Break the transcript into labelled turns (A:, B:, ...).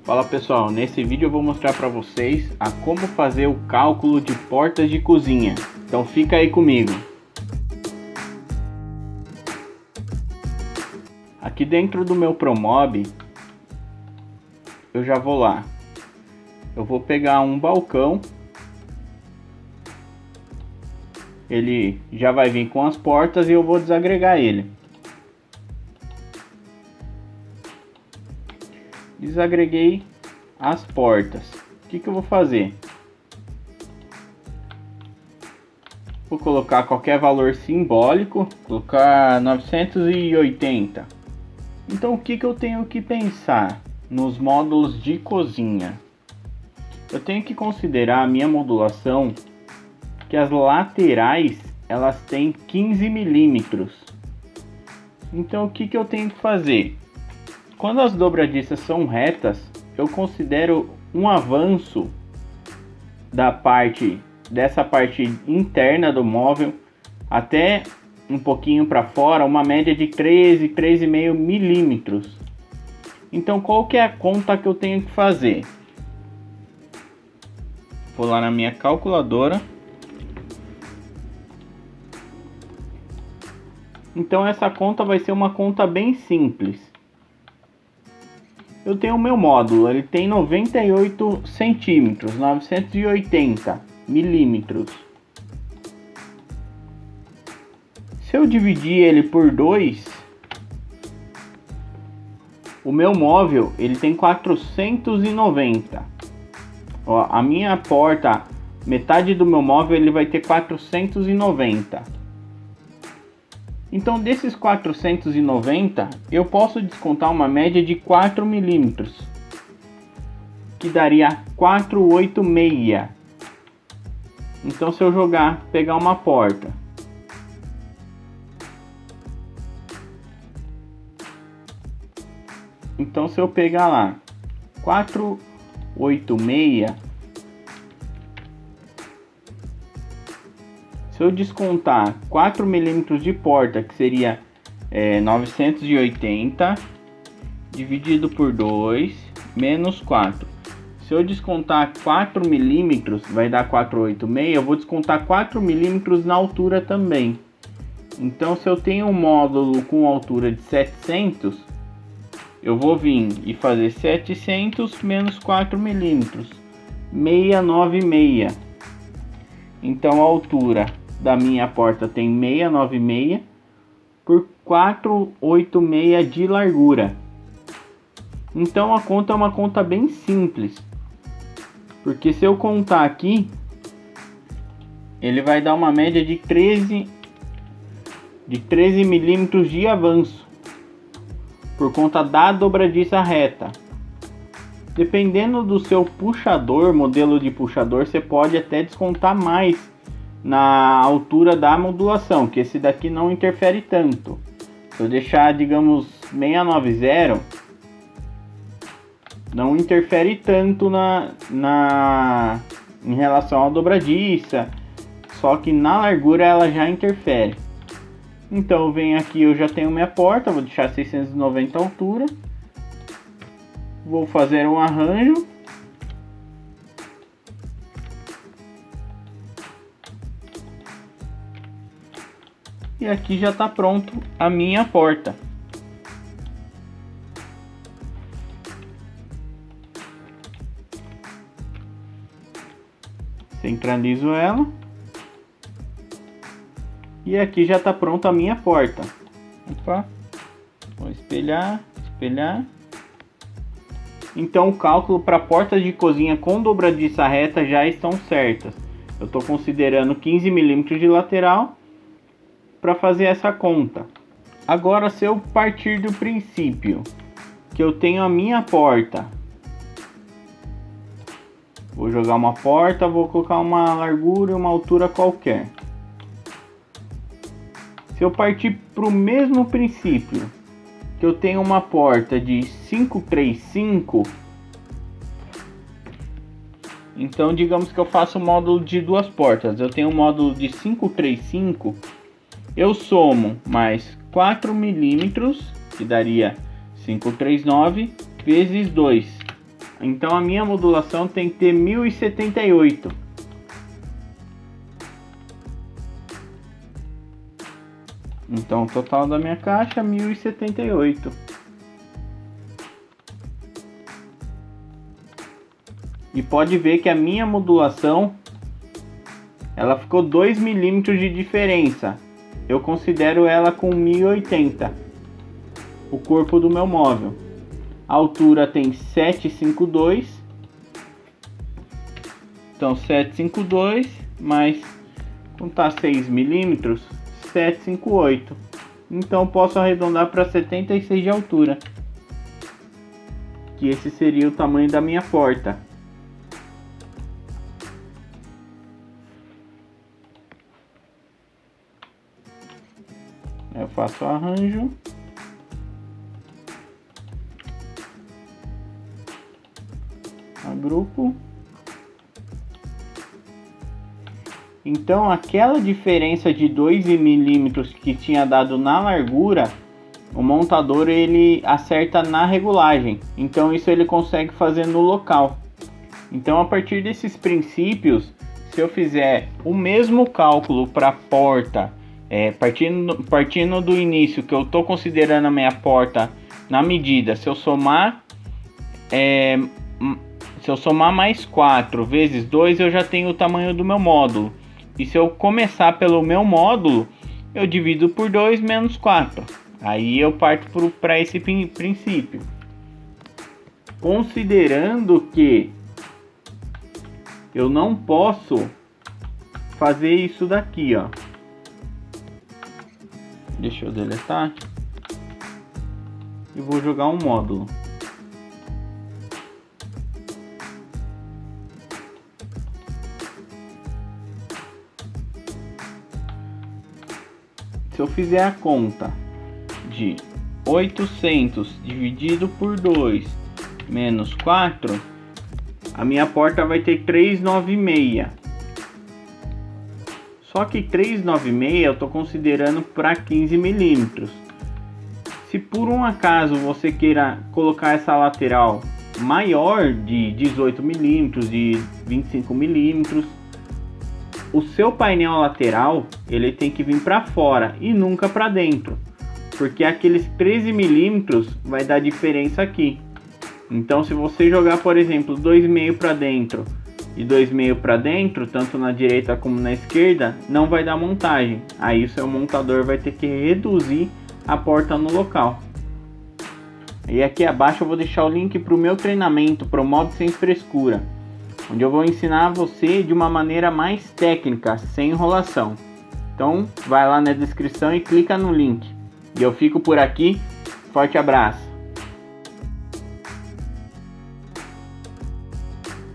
A: Fala pessoal, nesse vídeo eu vou mostrar para vocês a como fazer o cálculo de portas de cozinha. Então fica aí comigo. Aqui dentro do meu Promob, eu já vou lá. Eu vou pegar um balcão. Ele já vai vir com as portas e eu vou desagregar ele. Desagreguei as portas. O que eu vou fazer? Vou colocar qualquer valor simbólico, colocar 980. Então o que eu tenho que pensar nos módulos de cozinha? Eu tenho que considerar a minha modulação que as laterais elas têm 15 milímetros. Então o que eu tenho que fazer? Quando as dobradiças são retas, eu considero um avanço dessa parte interna do móvel até um pouquinho para fora, uma média de 13,5 milímetros. Então qual que é a conta que eu tenho que fazer? Vou lá na minha calculadora. Então essa conta vai ser uma conta bem simples. Eu tenho o meu módulo, ele tem 98 centímetros, 980 milímetros. Se eu dividir ele por 2, o meu móvel ele tem 490. Ó, a minha porta, metade do meu móvel ele vai ter 490. Então desses 490 eu posso descontar uma média de 4 milímetros, que daria 486. Então se eu pegar uma porta, então se eu pegar lá 486, se eu descontar 4 milímetros de porta, que seria 980, dividido por 2, menos 4. Se eu descontar 4 milímetros, vai dar 486, eu vou descontar 4 milímetros na altura também. Então se eu tenho um módulo com altura de 700, eu vou vir e fazer 700 menos 4 milímetros, 696. Então a altura da minha porta tem 696 por 486 de largura. Então a conta é uma conta bem simples, porque se eu contar aqui, ele vai dar uma média de 13 milímetros de avanço, por conta da dobradiça reta. Dependendo do seu puxador, modelo de puxador, você pode até descontar mais na altura da modulação, que esse daqui não interfere tanto. Se eu deixar, digamos, 690, não interfere tanto em relação à dobradiça, só que na largura ela já interfere. Então eu venho aqui, eu já tenho minha porta, vou deixar 690 altura, vou fazer um arranjo. E aqui já está pronto a minha porta. Centralizo ela. E aqui já está pronta a minha porta. Opa. Vou espelhar. Então o cálculo para portas de cozinha com dobradiça reta já estão certas. Eu estou considerando 15 milímetros de lateral para fazer essa conta. Agora, se eu partir do princípio que eu tenho a minha porta, vou jogar uma porta, vou colocar uma largura e uma altura qualquer. Se eu partir para o mesmo princípio que eu tenho uma porta de 535, então digamos que eu faço um módulo de duas portas. Eu tenho um módulo de 535. Eu somo mais 4 milímetros, que daria 539, vezes 2. Então a minha modulação tem que ter 1078. Então o total da minha caixa é 1078. E pode ver que a minha modulação, ela ficou 2 milímetros de diferença. Eu considero ela com 1080. O corpo do meu móvel. A altura tem 752. Então 752 mais, contar 6 milímetros, 758. Então posso arredondar para 76 de altura. Que esse seria o tamanho da minha porta. Eu faço o arranjo. Agrupo. Então aquela diferença de 2 milímetros que tinha dado na largura, o montador ele acerta na regulagem. Então isso ele consegue fazer no local. Então a partir desses princípios, se eu fizer o mesmo cálculo para a porta, partindo do início que eu estou considerando a minha porta na medida, se eu somar mais 4 vezes 2, eu já tenho o tamanho do meu módulo. E se eu começar pelo meu módulo, eu divido por 2 menos 4. Aí eu parto para esse princípio. Considerando que eu não posso fazer isso daqui, ó. Deixa eu deletar. E vou jogar um módulo. Se eu fizer a conta de 800 dividido por 2 menos 4, a minha porta vai ter 396. Só que 396 eu estou considerando para 15 milímetros. Se por um acaso você queira colocar essa lateral maior de 18 milímetros, de 25 milímetros, o seu painel lateral ele tem que vir para fora e nunca para dentro, porque aqueles 13 milímetros vai dar diferença aqui. Então se você jogar, por exemplo, 2,5 para dentro e 2,5 para dentro, tanto na direita como na esquerda, não vai dar montagem. Aí o seu montador vai ter que reduzir a porta no local. E aqui abaixo eu vou deixar o link para o meu treinamento Promove Sem Frescura, onde eu vou ensinar você de uma maneira mais técnica, sem enrolação. Então vai lá na descrição e clica no link. E eu fico por aqui. Forte abraço!